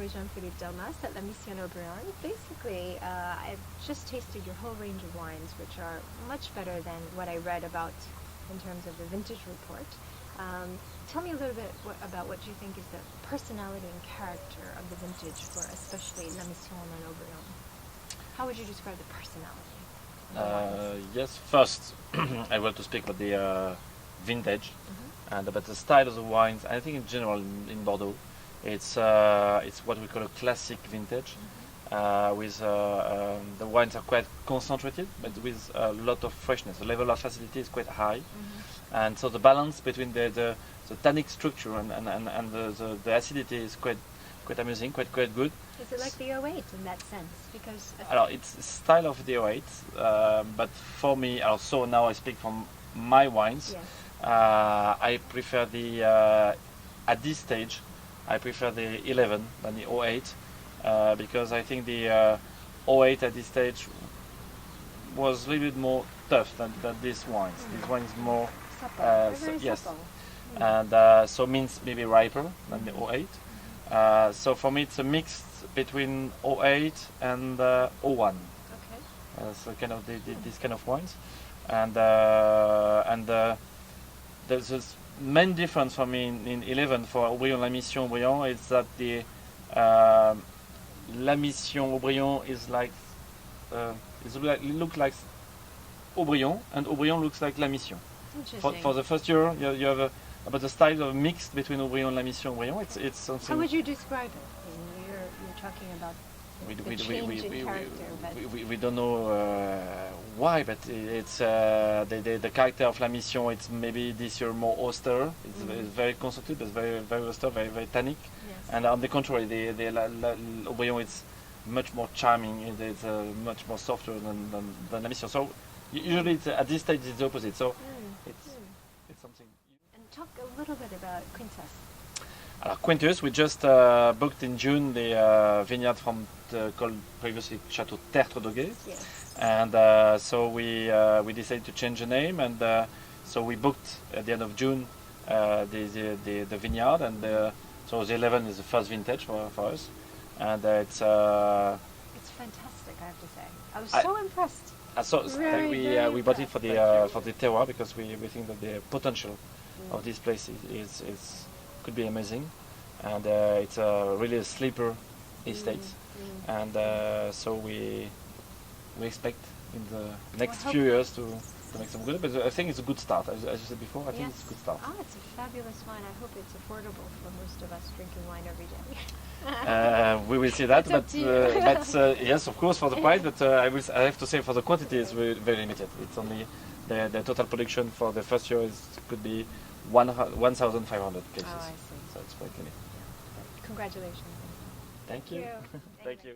with Jean-Philippe Delmas at La Mission Haut Brion. Basically, I've just tasted your whole range of wines, which are much better than what I read about in terms of the vintage report. Tell me a little bit about what you think is the personality and character of the vintage for especially La Mission and Haut Brion. How would you describe the personality? Yes, first I want to speak about the vintage and about the style of the wines. I think in general in Bordeaux, it's what we call a classic vintage. With the wines are quite concentrated, but with a lot of freshness. The level of acidity is quite high, and so the balance between the tannic structure and the acidity is quite amusing, quite good. Is it like the 08 in that sense? Because it's style of the 08, but for me, also now I speak from my wines. yes. I prefer at this stage, I prefer the 11 than the 08. Because I think the 08 at this stage was a little bit more tough than these wines. This wine is more yes, supple. and so means maybe riper than the 08. So for me, it's a mix between 08 and 01. Okay. So kind of this kind of wines, and there's this main difference for me in 11 for Haut Brion, La Mission, Haut Brion is that the La Mission Haut Brion is like it looks like Haut Brion, and Haut Brion looks like La Mission. Interesting. For the first year, you have about the style of mixed between Haut Brion and La Mission Haut Brion. It's something. How would you describe it? You're talking about the change in character, we don't know why, but it's the character of La Mission. It's maybe this year more austere. It's very concentrated, but very austere, very tannic. Yes. And on the contrary, the Haut Brion is much more charming. It's much more softer than La Mission. So usually at this stage it's the opposite. So it's something. And talk a little bit about Quintus. Quintus, we just booked in June the vineyard called previously Château Tertre-Doguet. Yes. And so we decided to change the name, and so we booked at the end of June the vineyard, and so the 11 is the first vintage for us, and it's fantastic, I have to say. I was so impressed. So we bought it for the terroir, because we think that the potential of this place is could be amazing, and it's really a sleeper estate, and so we expect in the next few years to make some good. But I think it's a good start, as you said before. I think it's a good start. Oh, it's a fabulous wine. I hope it's affordable for most of us drinking wine every day. We will see that, It's up to you. yes, of course, for the price. But I have to say, for the quantity, it's very limited. It's only the total production for the first year could be 1,500 cases. Oh, I see. So it's quite limited. Congratulations. Thank you. Thank you. Thank you.